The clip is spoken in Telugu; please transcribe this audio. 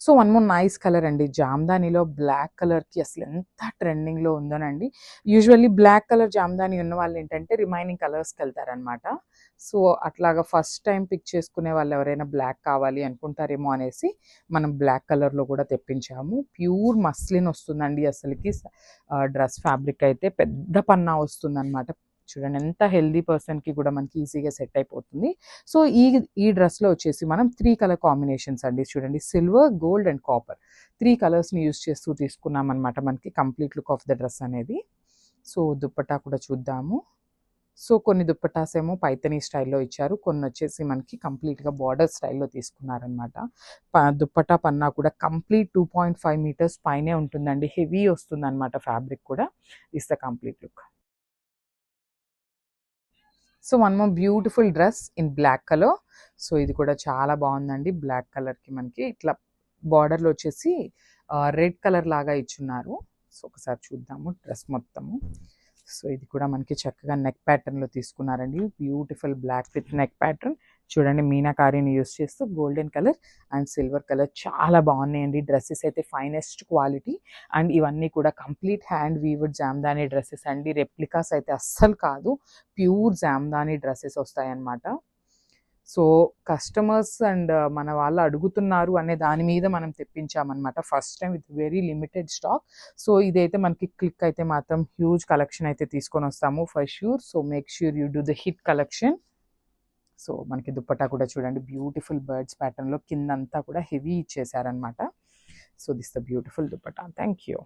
So one more nice colour అండి, జామ్దానిలో బ్లాక్ కలర్కి అసలు ఎంత ట్రెండింగ్లో ఉందోనండి. యూజువల్లీ బ్లాక్ కలర్ జామ్దాని ఉన్న వాళ్ళు ఏంటంటే రిమైనింగ్ కలర్స్కి వెళ్తారనమాట. సో అట్లాగా ఫస్ట్ టైం పిక్ చేసుకునే వాళ్ళు ఎవరైనా బ్లాక్ కావాలి అనుకుంటారేమో అనేసి మనం బ్లాక్ కలర్లో కూడా తెప్పించాము. ప్యూర్ మస్లిన్ వస్తుందండి అసలుకి. డ్రెస్ ఫ్యాబ్రిక్ అయితే పెద్ద పన్నా వస్తుందన్నమాట. చూడండి ఎంత హెల్దీ పర్సన్కి కూడా మనకి ఈజీగా సెట్ అయిపోతుంది. సో ఈ డ్రెస్లో వచ్చేసి మనం 3 కలర్ కాంబినేషన్స్ అండి. చూడండి, సిల్వర్, గోల్డ్ అండ్ కాపర్ 3 కలర్స్ని యూజ్ చేస్తూ తీసుకున్నాం అనమాట మనకి complete look of the dress అనేది. సో దుప్పట్టా కూడా చూద్దాము. సో కొన్ని దుప్పటాస్ ఏమో పైతనీ స్టైల్లో ఇచ్చారు, కొన్ని వచ్చేసి మనకి కంప్లీట్గా బార్డర్ స్టైల్లో తీసుకున్నారనమాట. దుప్పటా పన్నా కూడా కంప్లీట్ 2.5 మీటర్స్ పైనే ఉంటుందండి. హెవీ వస్తుంది అనమాట ఫ్యాబ్రిక్ కూడా. Is the complete look. So one more beautiful dress in black colour. So ఇది కూడా చాలా బాగుందండి. బ్లాక్ కలర్కి మనకి ఇట్లా బార్డర్లో వచ్చేసి రెడ్ కలర్ లాగా ఇచ్చున్నారు. సో ఒకసారి చూద్దాము డ్రెస్ మొత్తము. సో ఇది కూడా మనకి చక్కగా నెక్ ప్యాటర్న్లో తీసుకున్నారండి. Beautiful black with neck pattern. చూడండి, మీనాకారీని యూస్ చేస్తూ golden colour and silver colour చాలా బాగున్నాయండి. డ్రెస్సెస్ అయితే ఫైనెస్ట్ క్వాలిటీ అండ్ ఇవన్నీ కూడా complete hand weaved Jamdani dresses అండి. రెప్లికాస్ అయితే అస్సలు కాదు, ప్యూర్ జామ్దాని డ్రెస్సెస్ వస్తాయన్నమాట. సో కస్టమర్స్ అండ్ మన వాళ్ళు అడుగుతున్నారు అనే దాని మీద మనం తెప్పించామన్నమాట first time with very limited stock. So ఇదైతే మనకి క్లిక్ అయితే మాత్రం హ్యూజ్ కలెక్షన్ అయితే తీసుకొని వస్తాము for sure. So make sure you do the hit collection. సో మనకి దుప్పట్టా కూడా చూడండి, బ్యూటిఫుల్ బర్డ్స్ ప్యాటర్న్లో కిందంతా కూడా హెవీ ఇచ్చేసారనమాట. So this the beautiful dupatta. Thank you.